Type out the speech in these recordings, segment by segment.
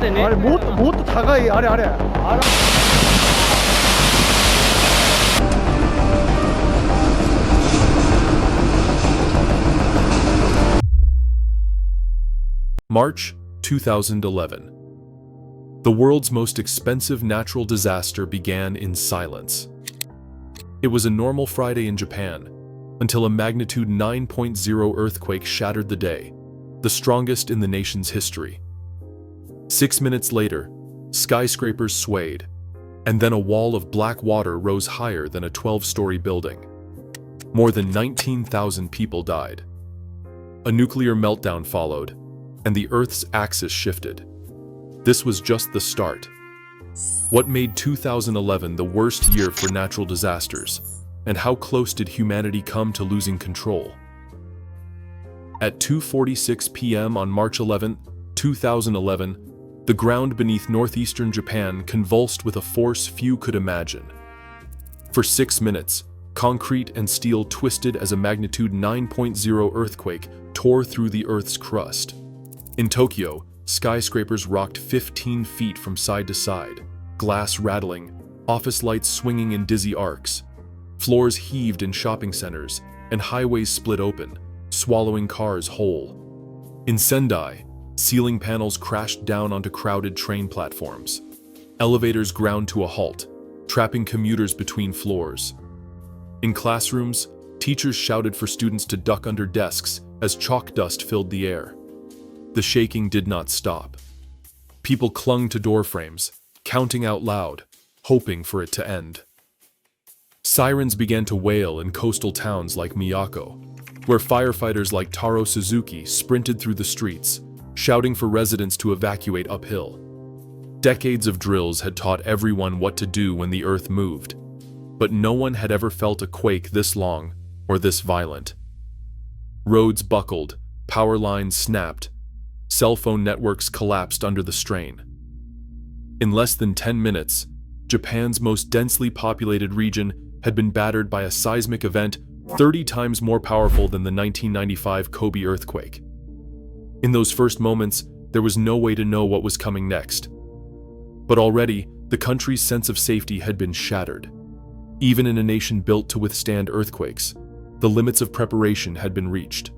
아래 못 다가이 아래. March 2011. The world's most expensive natural disaster began in silence. It was a normal Friday in Japan, until a magnitude 9.0 earthquake shattered the day, the strongest in the nation's history. 6 minutes later, skyscrapers swayed, and then a wall of black water rose higher than a 12-story building. More than 19,000 people died. A nuclear meltdown followed, and the Earth's axis shifted. This was just the start. What made 2011 the worst year for natural disasters, and how close did humanity come to losing control? At 2:46 p.m. on March 11, 2011, the ground beneath northeastern Japan convulsed with a force few could imagine. For 6 minutes, concrete and steel twisted as a magnitude 9.0 earthquake tore through the Earth's crust. In Tokyo, skyscrapers rocked 15 feet from side to side, glass rattling, office lights swinging in dizzy arcs. Floors heaved in shopping centers, and highways split open, swallowing cars whole. In Sendai, ceiling panels crashed down onto crowded train platforms. Elevators ground to a halt, trapping commuters between floors. In classrooms, teachers shouted for students to duck under desks as chalk dust filled the air. The shaking did not stop. People clung to door frames, counting out loud, hoping for it to end. Sirens began to wail in coastal towns like Miyako, where firefighters like Taro Suzuki sprinted through the streets, shouting for residents to evacuate uphill. Decades of drills had taught everyone what to do when the earth moved, but no one had ever felt a quake this long or this violent. Roads buckled, power lines snapped, cell phone networks collapsed under the strain. In less than 10 minutes, Japan's most densely populated region had been battered by a seismic event 30 times more powerful than the 1995 Kobe earthquake. In those first moments, there was no way to know what was coming next. But already, the country's sense of safety had been shattered. Even in a nation built to withstand earthquakes, the limits of preparation had been reached.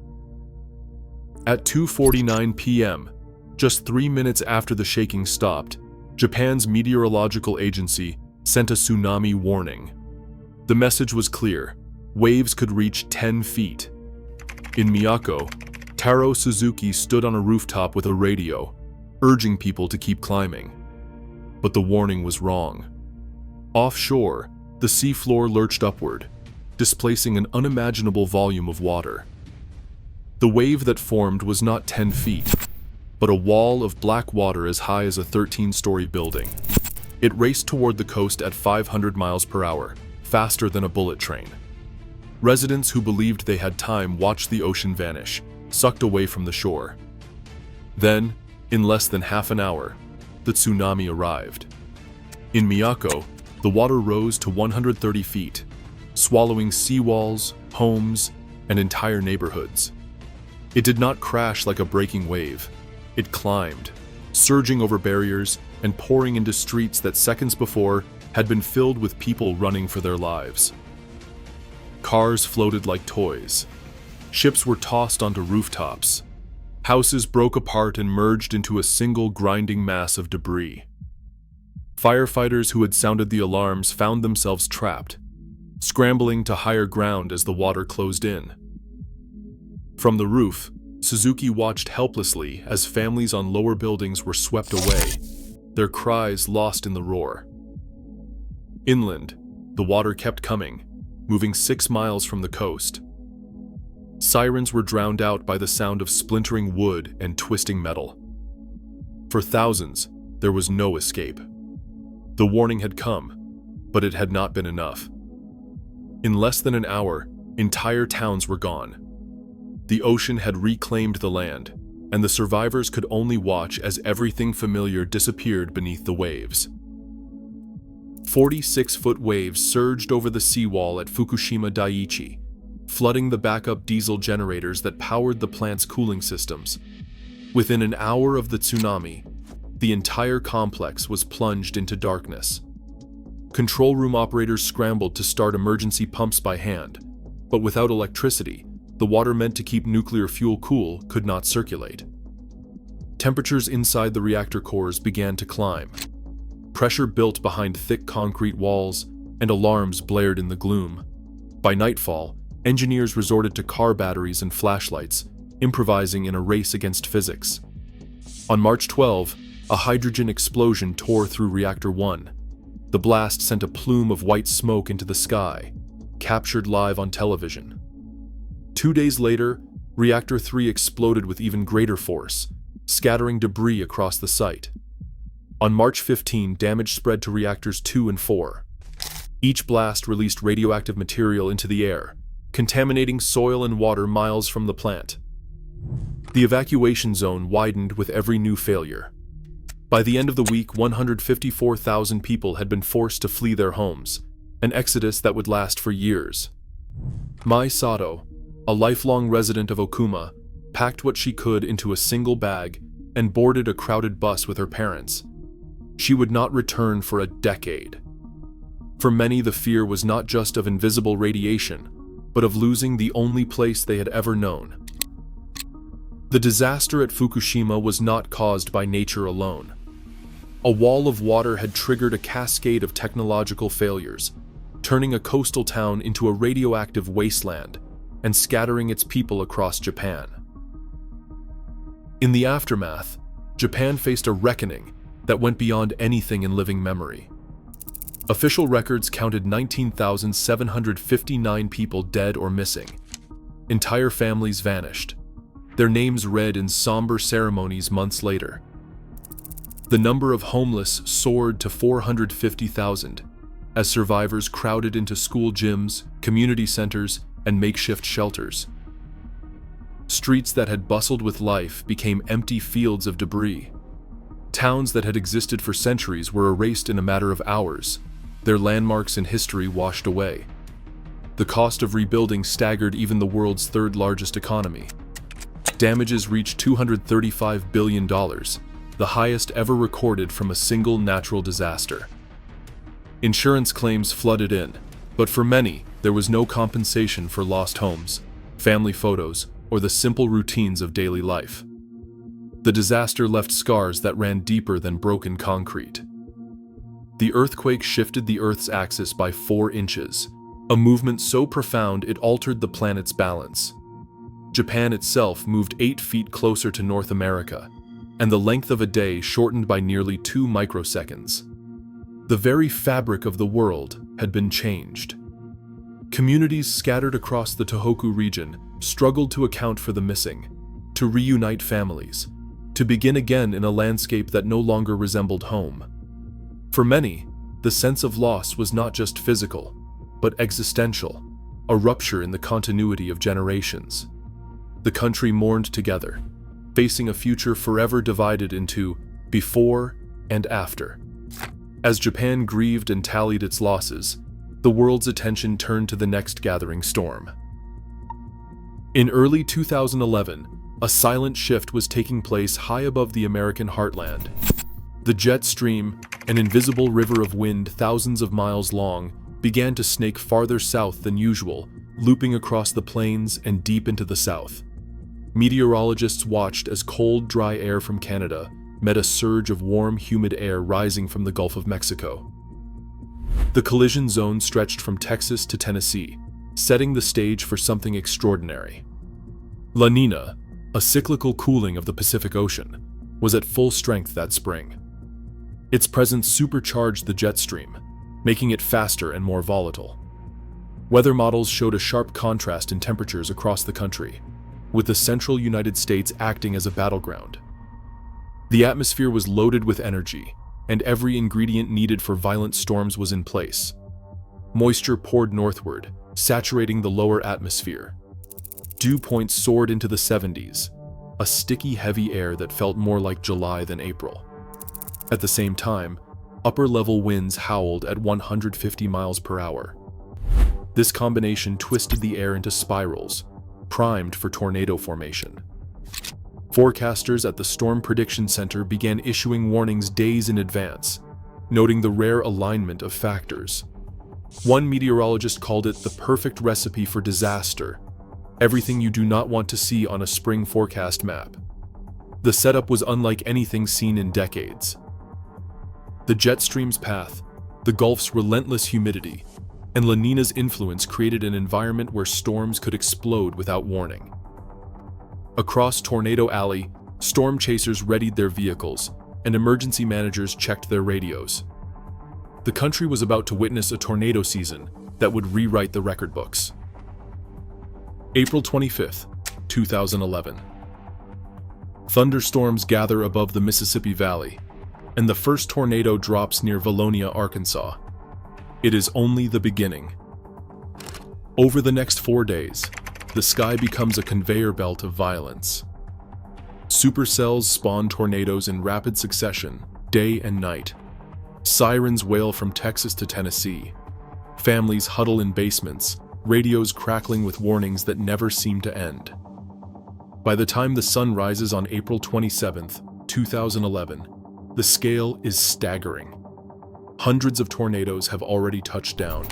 At 2:49 p.m., just 3 minutes after the shaking stopped, Japan's meteorological agency sent a tsunami warning. The message was clear: waves could reach 10 feet. In Miyako, Taro Suzuki stood on a rooftop with a radio, urging people to keep climbing. But the warning was wrong. Offshore, the seafloor lurched upward, displacing an unimaginable volume of water. The wave that formed was not 10 feet, but a wall of black water as high as a 13-story building. It raced toward the coast at 500 miles per hour, faster than a bullet train. Residents who believed they had time watched the ocean vanish, sucked away from the shore. Then, in less than half an hour, the tsunami arrived. In Miyako, the water rose to 130 feet, swallowing seawalls, homes, and entire neighborhoods. It did not crash like a breaking wave. It climbed, surging over barriers and pouring into streets that seconds before had been filled with people running for their lives. Cars floated like toys. Ships were tossed onto rooftops. Houses broke apart and merged into a single grinding mass of debris. Firefighters who had sounded the alarms found themselves trapped, scrambling to higher ground as the water closed in. From the roof, Suzuki watched helplessly as families on lower buildings were swept away, their cries lost in the roar. Inland, the water kept coming, moving 6 miles from the coast. Sirens were drowned out by the sound of splintering wood and twisting metal. For thousands, there was no escape. The warning had come, but it had not been enough. In less than an hour, entire towns were gone. The ocean had reclaimed the land, and the survivors could only watch as everything familiar disappeared beneath the waves. 46-foot waves surged over the seawall at Fukushima Daiichi, flooding the backup diesel generators that powered the plant's cooling systems. Within an hour of the tsunami, the entire complex was plunged into darkness. Control room operators scrambled to start emergency pumps by hand, but without electricity, the water meant to keep nuclear fuel cool could not circulate. Temperatures inside the reactor cores began to climb. Pressure built behind thick concrete walls, and alarms blared in the gloom. By nightfall, engineers resorted to car batteries and flashlights, improvising in a race against physics. On March 12, a hydrogen explosion tore through Reactor 1. The blast sent a plume of white smoke into the sky, captured live on television. 2 days later, Reactor 3 exploded with even greater force, scattering debris across the site. On March 15, damage spread to Reactors 2 and 4. Each blast released radioactive material into the air, contaminating soil and water miles from the plant. The evacuation zone widened with every new failure. By the end of the week, 154,000 people had been forced to flee their homes, an exodus that would last for years. Mai Sato, a lifelong resident of Okuma, packed what she could into a single bag and boarded a crowded bus with her parents. She would not return for a decade. For many, the fear was not just of invisible radiation, but of losing the only place they had ever known. The disaster at Fukushima was not caused by nature alone. A wall of water had triggered a cascade of technological failures, turning a coastal town into a radioactive wasteland and scattering its people across Japan. In the aftermath, Japan faced a reckoning that went beyond anything in living memory. Official records counted 19,759 people dead or missing. Entire families vanished, their names read in somber ceremonies months later. The number of homeless soared to 450,000 as survivors crowded into school gyms, community centers, and makeshift shelters. Streets that had bustled with life became empty fields of debris. Towns that had existed for centuries were erased in a matter of hours, their landmarks in history washed away. The cost of rebuilding staggered even the world's third largest economy. Damages reached $235 billion, the highest ever recorded from a single natural disaster. Insurance claims flooded in, but for many, there was no compensation for lost homes, family photos, or the simple routines of daily life. The disaster left scars that ran deeper than broken concrete. The earthquake shifted the Earth's axis by 4 inches, a movement so profound it altered the planet's balance. Japan itself moved 8 feet closer to North America, and the length of a day shortened by nearly 2 microseconds. The very fabric of the world had been changed. Communities scattered across the Tohoku region struggled to account for the missing, to reunite families, to begin again in a landscape that no longer resembled home. For many, the sense of loss was not just physical, but existential, a rupture in the continuity of generations. The country mourned together, facing a future forever divided into before and after. As Japan grieved and tallied its losses, the world's attention turned to the next gathering storm. In early 2011, a silent shift was taking place high above the American heartland. The jet stream, an invisible river of wind thousands of miles long, began to snake farther south than usual, looping across the plains and deep into the south. Meteorologists watched as cold, dry air from Canada met a surge of warm, humid air rising from the Gulf of Mexico. The collision zone stretched from Texas to Tennessee, setting the stage for something extraordinary. La Nina, a cyclical cooling of the Pacific Ocean, was at full strength that spring. Its presence supercharged the jet stream, making it faster and more volatile. Weather models showed a sharp contrast in temperatures across the country, with the central United States acting as a battleground. The atmosphere was loaded with energy, and every ingredient needed for violent storms was in place. Moisture poured northward, saturating the lower atmosphere. Dew points soared into the 70s, a sticky, heavy air that felt more like July than April. At the same time, upper-level winds howled at 150 miles per hour. This combination twisted the air into spirals, primed for tornado formation. Forecasters at the Storm Prediction Center began issuing warnings days in advance, noting the rare alignment of factors. One meteorologist called it the perfect recipe for disaster, everything you do not want to see on a spring forecast map. The setup was unlike anything seen in decades. The jet stream's path, the Gulf's relentless humidity, and La Nina's influence created an environment where storms could explode without warning. Across Tornado Alley, storm chasers readied their vehicles, and emergency managers checked their radios. The country was about to witness a tornado season that would rewrite the record books. April 25th, 2011. Thunderstorms gather above the Mississippi Valley, and the first tornado drops near Valonia, Arkansas. It is only the beginning. Over the next 4 days, the sky becomes a conveyor belt of violence. Supercells spawn tornadoes in rapid succession, day and night. Sirens wail from Texas to Tennessee. Families huddle in basements, radios crackling with warnings that never seem to end. By the time the sun rises on April 27th, 2011, the scale is staggering. Hundreds of tornadoes have already touched down.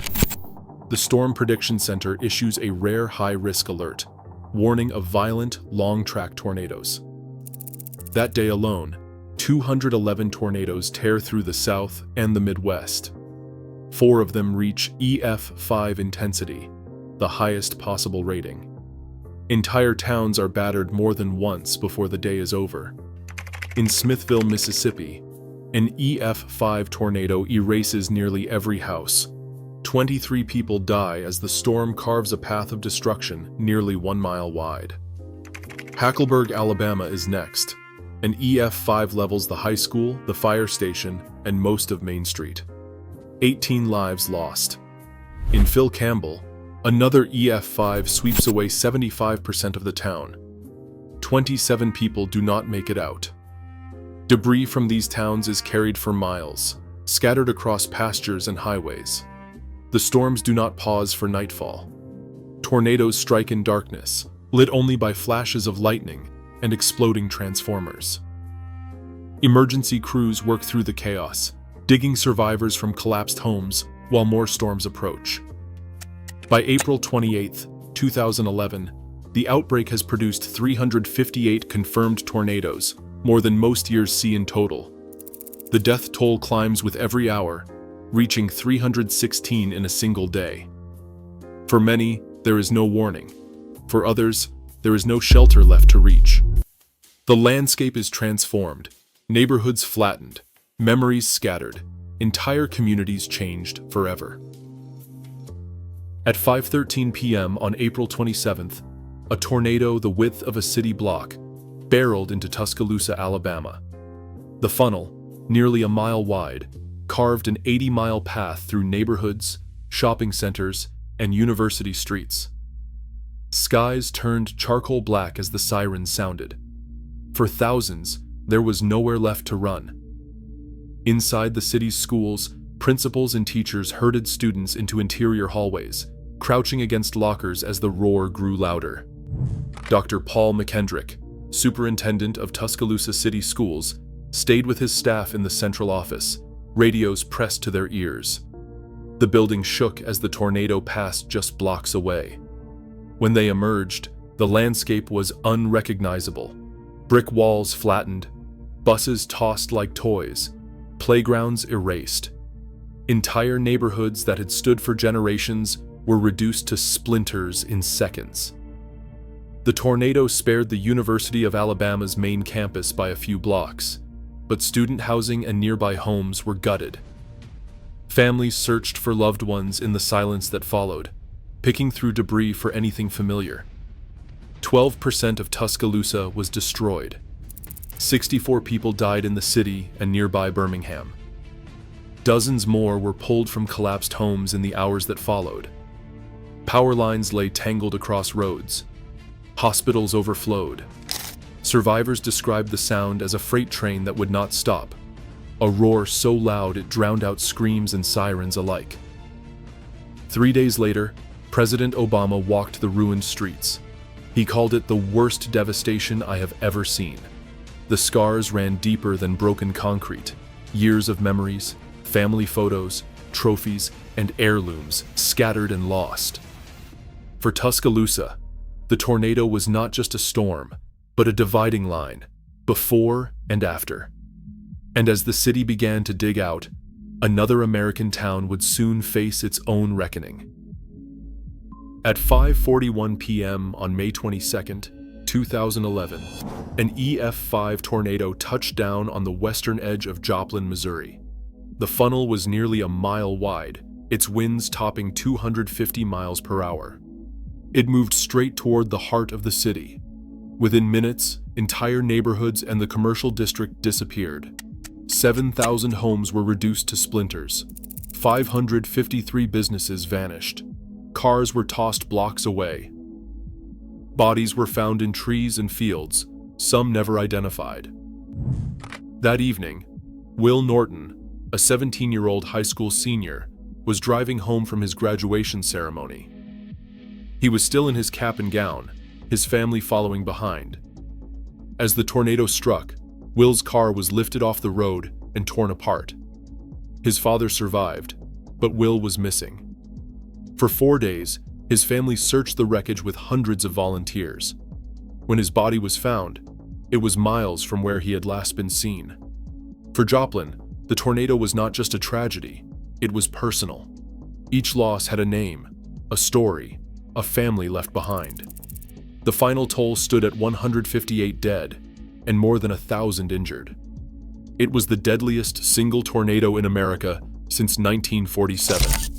The Storm Prediction Center issues a rare high-risk alert, warning of violent, long-track tornadoes. That day alone, 211 tornadoes tear through the South and the Midwest. 4 of them reach EF5 intensity, the highest possible rating. Entire towns are battered more than once before the day is over. In Smithville, Mississippi, an EF5 tornado erases nearly every house. 23 people die as the storm carves a path of destruction nearly 1 mile wide. Hackleburg, Alabama is next. An EF5 levels the high school, the fire station, and most of Main Street. 18 lives lost. In Phil Campbell, another EF5 sweeps away 75% of the town. 27 people do not make it out. Debris from these towns is carried for miles, scattered across pastures and highways. The storms do not pause for nightfall. Tornadoes strike in darkness, lit only by flashes of lightning and exploding transformers. Emergency crews work through the chaos, digging survivors from collapsed homes while more storms approach. By April 28, 2011, the outbreak has produced 358 confirmed tornadoes, more than most years see in total. The death toll climbs with every hour, reaching 316 in a single day. For many, there is no warning. For others, there is no shelter left to reach. The landscape is transformed, neighborhoods flattened, memories scattered, entire communities changed forever. At 5:13 p.m. on April 27th, a tornado the width of a city block barreled into Tuscaloosa, Alabama. The funnel, nearly a mile wide, carved an 80-mile path through neighborhoods, shopping centers, and university streets. Skies turned charcoal black as the sirens sounded. For thousands, there was nowhere left to run. Inside the city's schools, principals and teachers herded students into interior hallways, crouching against lockers as the roar grew louder. Dr. Paul McKendrick, superintendent of Tuscaloosa City Schools, stayed with his staff in the central office, radios pressed to their ears. The building shook as the tornado passed just blocks away. When they emerged, the landscape was unrecognizable. Brick walls flattened, buses tossed like toys, playgrounds erased. Entire neighborhoods that had stood for generations were reduced to splinters in seconds. The tornado spared the University of Alabama's main campus by a few blocks, but student housing and nearby homes were gutted. Families searched for loved ones in the silence that followed, picking through debris for anything familiar. 12% of Tuscaloosa was destroyed. 64 people died in the city and nearby Birmingham. Dozens more were pulled from collapsed homes in the hours that followed. Power lines lay tangled across roads. Hospitals overflowed. Survivors described the sound as a freight train that would not stop, a roar so loud it drowned out screams and sirens alike. 3 days later, President Obama walked the ruined streets. He called it the worst devastation I have ever seen. The scars ran deeper than broken concrete. Years of memories, family photos, trophies, and heirlooms scattered and lost. For Tuscaloosa, the tornado was not just a storm, but a dividing line, before and after. And as the city began to dig out, another American town would soon face its own reckoning. At 5:41 p.m. on May 22, 2011, an EF5 tornado touched down on the western edge of Joplin, Missouri. The funnel was nearly a mile wide, its winds topping 250 miles per hour. It moved straight toward the heart of the city. Within minutes, entire neighborhoods and the commercial district disappeared. 7,000 homes were reduced to splinters. 553 businesses vanished. Cars were tossed blocks away. Bodies were found in trees and fields, some never identified. That evening, Will Norton, a 17-year-old high school senior, was driving home from his graduation ceremony. He was still in his cap and gown, his family following behind. As the tornado struck, Will's car was lifted off the road and torn apart. His father survived, but Will was missing. For 4 days, his family searched the wreckage with hundreds of volunteers. When his body was found, it was miles from where he had last been seen. For Joplin, the tornado was not just a tragedy, it was personal. Each loss had a name, a story, a family left behind. The final toll stood at 158 dead and more than 1,000 injured. It was the deadliest single tornado in America since 1947.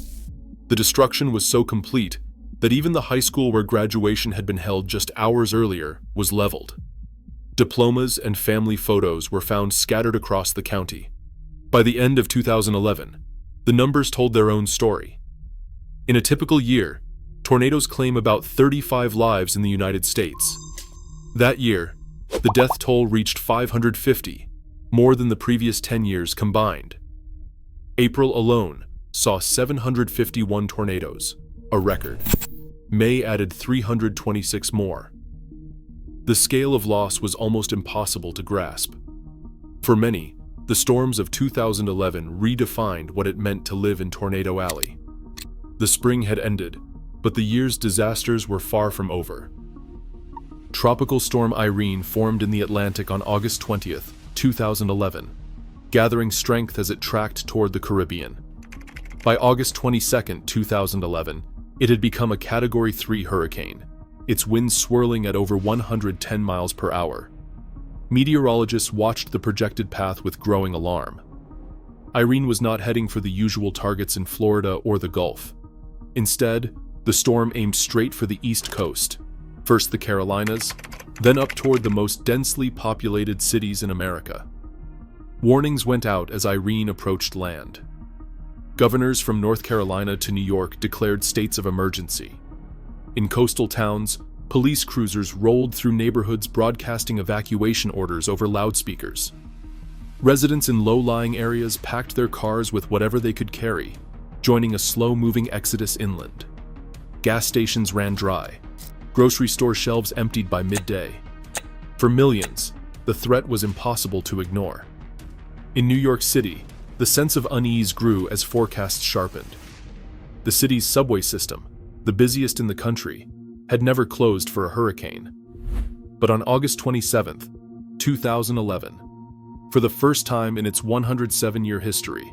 The destruction was so complete that even the high school where graduation had been held just hours earlier was leveled. Diplomas and family photos were found scattered across the county. By the end of 2011, the numbers told their own story. In a typical year, tornadoes claim about 35 lives in the United States. That year, the death toll reached 550, more than the previous 10 years combined. April alone saw 751 tornadoes, a record. May added 326 more. The scale of loss was almost impossible to grasp. For many, the storms of 2011 redefined what it meant to live in Tornado Alley. The spring had ended, but the year's disasters were far from over. Tropical Storm Irene formed in the Atlantic on August 20th, 2011, gathering strength as it tracked toward the Caribbean. By August 22, 2011, it had become a Category 3 hurricane, its winds swirling at over 110 miles per hour. Meteorologists watched the projected path with growing alarm. Irene was not heading for the usual targets in Florida or the Gulf. Instead, the storm aimed straight for the East Coast, first the Carolinas, then up toward the most densely populated cities in America. Warnings went out as Irene approached land. Governors from North Carolina to New York declared states of emergency. In coastal towns, police cruisers rolled through neighborhoods broadcasting evacuation orders over loudspeakers. Residents in low-lying areas packed their cars with whatever they could carry, joining a slow-moving exodus inland. Gas stations ran dry. Grocery store shelves emptied by midday. For millions, the threat was impossible to ignore. In New York City, the sense of unease grew as forecasts sharpened. The city's subway system, the busiest in the country, had never closed for a hurricane. But on August 27, 2011, for the first time in its 107-year history,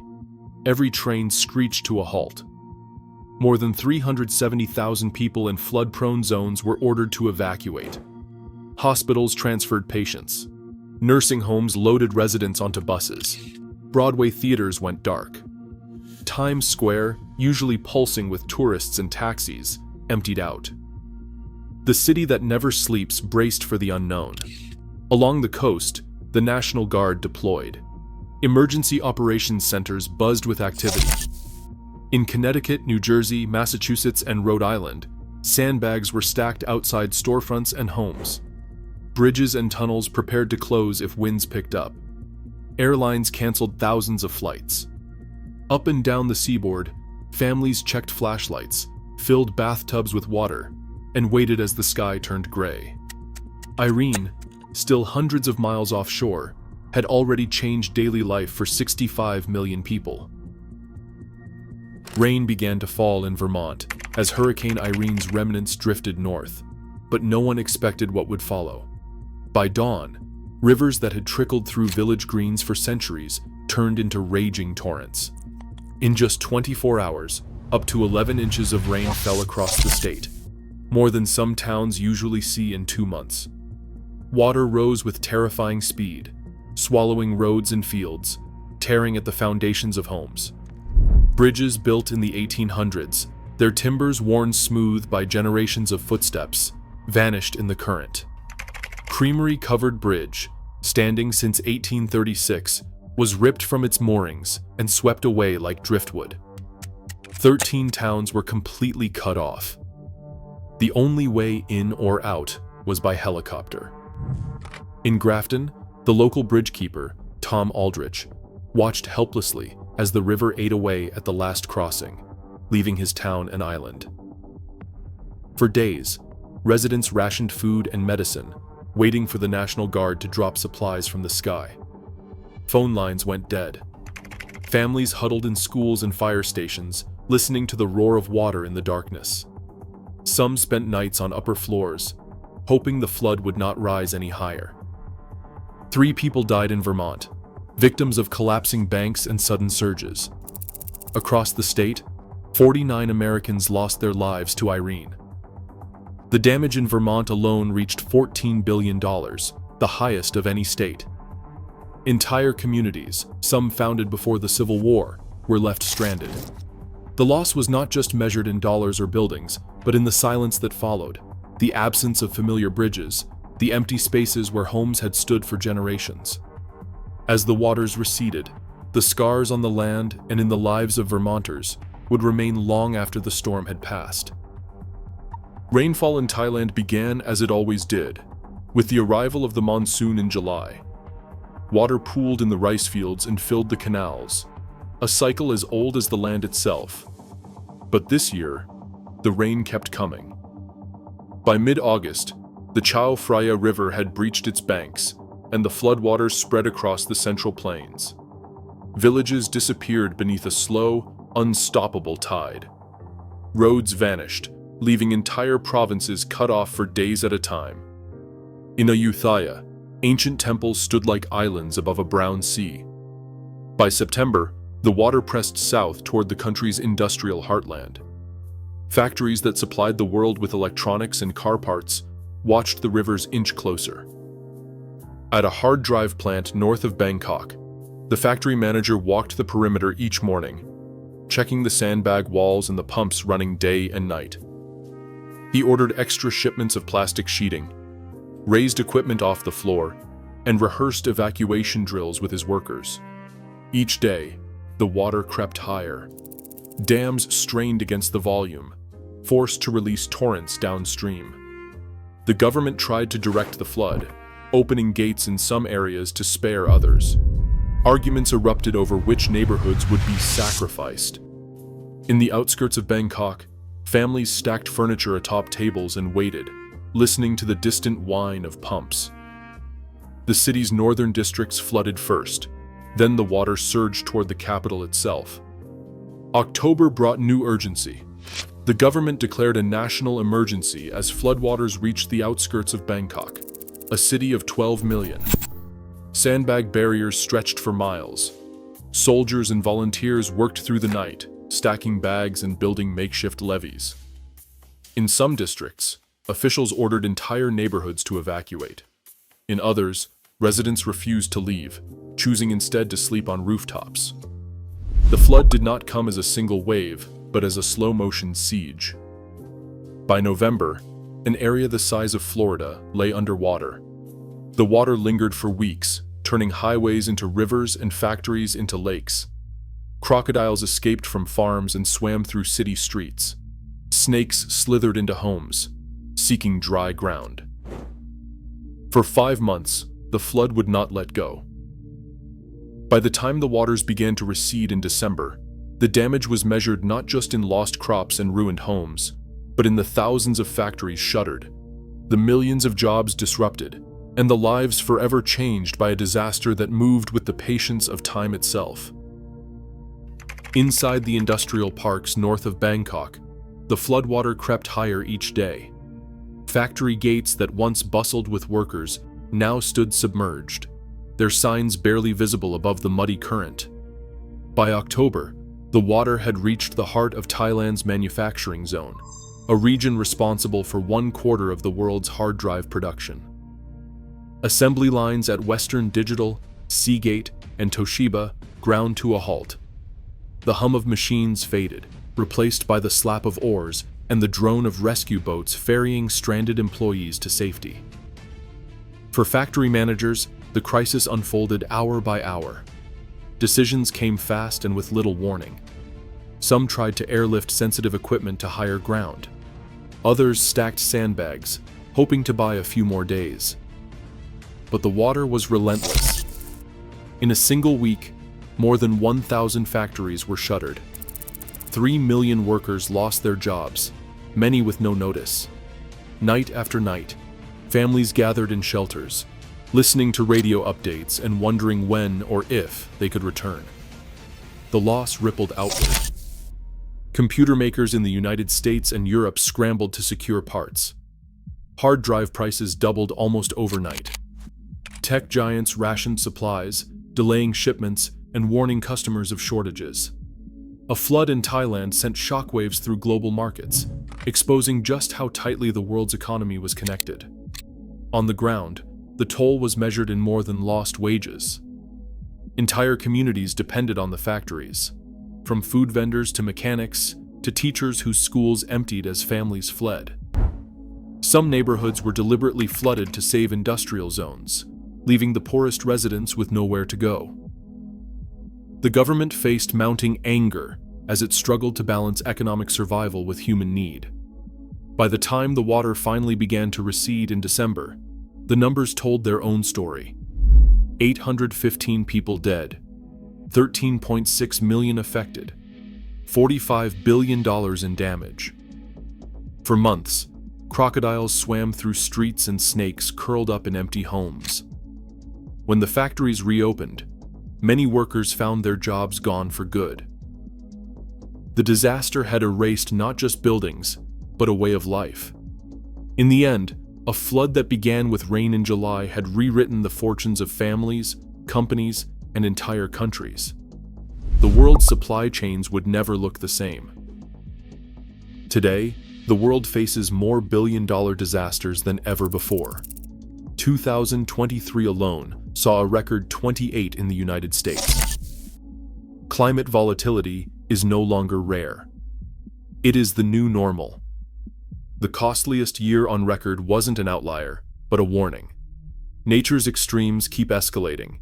every train screeched to a halt. More than 370,000 people in flood-prone zones were ordered to evacuate. Hospitals transferred patients. Nursing homes loaded residents onto buses. Broadway theaters went dark. Times Square, usually pulsing with tourists and taxis, emptied out. The city that never sleeps braced for the unknown. Along the coast, the National Guard deployed. Emergency operations centers buzzed with activity. In Connecticut, New Jersey, Massachusetts, and Rhode Island, sandbags were stacked outside storefronts and homes. Bridges and tunnels prepared to close if winds picked up. Airlines canceled thousands of flights. Up and down the seaboard, families checked flashlights, filled bathtubs with water, and waited as the sky turned gray. Irene, still hundreds of miles offshore, had already changed daily life for 65 million people. Rain began to fall in Vermont as Hurricane Irene's remnants drifted north, but no one expected what would follow. By dawn, rivers that had trickled through village greens for centuries turned into raging torrents. In just 24 hours, up to 11 inches of rain fell across the state, more than some towns usually see in 2 months. Water rose with terrifying speed, swallowing roads and fields, tearing at the foundations of homes. Bridges built in the 1800s, their timbers worn smooth by generations of footsteps, vanished in the current. Creamery-covered bridge, standing since 1836, was ripped from its moorings and swept away like driftwood. 13 towns were completely cut off. The only way in or out was by helicopter. In Grafton, the local bridgekeeper, Tom Aldrich, watched helplessly as the river ate away at the last crossing, leaving his town an island. For days, residents rationed food and medicine, waiting for the National Guard to drop supplies from the sky. Phone lines went dead. Families huddled in schools and fire stations, listening to the roar of water in the darkness. Some spent nights on upper floors, hoping the flood would not rise any higher. 3 people died in Vermont, victims of collapsing banks and sudden surges. Across the state, 49 Americans lost their lives to Irene. The damage in Vermont alone reached $14 billion, the highest of any state. Entire communities, some founded before the Civil War, were left stranded. The loss was not just measured in dollars or buildings, but in the silence that followed, the absence of familiar bridges, the empty spaces where homes had stood for generations. As the waters receded, the scars on the land and in the lives of Vermonters would remain long after the storm had passed. Rainfall in Thailand began as it always did, with the arrival of the monsoon in July. Water pooled in the rice fields and filled the canals, a cycle as old as the land itself. But this year, the rain kept coming. By mid-August, the Chao Phraya River had breached its banks, and the floodwaters spread across the central plains. Villages disappeared beneath a slow, unstoppable tide. Roads vanished, leaving entire provinces cut off for days at a time. In Ayutthaya, ancient temples stood like islands above a brown sea. By September, the water pressed south toward the country's industrial heartland. Factories that supplied the world with electronics and car parts watched the rivers inch closer. At a hard drive plant north of Bangkok, the factory manager walked the perimeter each morning, checking the sandbag walls and the pumps running day and night. He ordered extra shipments of plastic sheeting, raised equipment off the floor, and rehearsed evacuation drills with his workers. Each day, the water crept higher. Dams strained against the volume, forced to release torrents downstream. The government tried to direct the flood, opening gates in some areas to spare others. Arguments erupted over which neighborhoods would be sacrificed. In the outskirts of Bangkok, families stacked furniture atop tables and waited, listening to the distant whine of pumps. The city's northern districts flooded first, then the water surged toward the capital itself. October brought new urgency. The government declared a national emergency as floodwaters reached the outskirts of Bangkok, a city of 12 million. Sandbag barriers stretched for miles. Soldiers and volunteers worked through the night, stacking bags and building makeshift levees. In some districts, officials ordered entire neighborhoods to evacuate. In others, residents refused to leave, choosing instead to sleep on rooftops. The flood did not come as a single wave, but as a slow-motion siege. By November, an area the size of Florida lay underwater. The water lingered for weeks, turning highways into rivers and factories into lakes. Crocodiles escaped from farms and swam through city streets. Snakes slithered into homes, seeking dry ground. For 5 months, the flood would not let go. By the time the waters began to recede in December, the damage was measured not just in lost crops and ruined homes, but in the thousands of factories shuttered, the millions of jobs disrupted, and the lives forever changed by a disaster that moved with the patience of time itself. Inside the industrial parks north of Bangkok, the floodwater crept higher each day. Factory gates that once bustled with workers now stood submerged, their signs barely visible above the muddy current. By October, the water had reached the heart of Thailand's manufacturing zone, a region responsible for 1/4 of the world's hard drive production. Assembly lines at Western Digital, Seagate, and Toshiba ground to a halt. The hum of machines faded, replaced by the slap of oars and the drone of rescue boats ferrying stranded employees to safety. For factory managers, the crisis unfolded hour by hour. Decisions came fast and with little warning. Some tried to airlift sensitive equipment to higher ground. Others stacked sandbags, hoping to buy a few more days. But the water was relentless. In a single week, more than 1,000 factories were shuttered. 3 million workers lost their jobs, many with no notice. Night after night, families gathered in shelters, listening to radio updates and wondering when or if they could return. The loss rippled outward. Computer makers in the United States and Europe scrambled to secure parts. Hard drive prices doubled almost overnight. Tech giants rationed supplies, delaying shipments and warning customers of shortages. A flood in Thailand sent shockwaves through global markets, exposing just how tightly the world's economy was connected. On the ground, the toll was measured in more than lost wages. Entire communities depended on the factories, from food vendors to mechanics to teachers whose schools emptied as families fled. Some neighborhoods were deliberately flooded to save industrial zones, leaving the poorest residents with nowhere to go. The government faced mounting anger as it struggled to balance economic survival with human need. By the time the water finally began to recede in December, the numbers told their own story. 815 people dead, 13.6 million affected, $45 billion in damage. For months, crocodiles swam through streets and snakes curled up in empty homes. When the factories reopened, many workers found their jobs gone for good. The disaster had erased not just buildings, but a way of life. In the end, a flood that began with rain in July had rewritten the fortunes of families, companies, and entire countries. The world's supply chains would never look the same. Today, the world faces more billion-dollar disasters than ever before. 2023 alone saw a record 28 in the United States. Climate volatility is no longer rare. It is the new normal. The costliest year on record wasn't an outlier, but a warning. Nature's extremes keep escalating,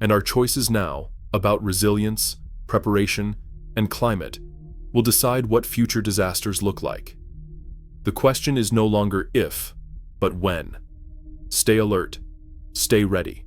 and our choices now about resilience, preparation, and climate will decide what future disasters look like. The question is no longer if, but when. Stay alert, stay ready.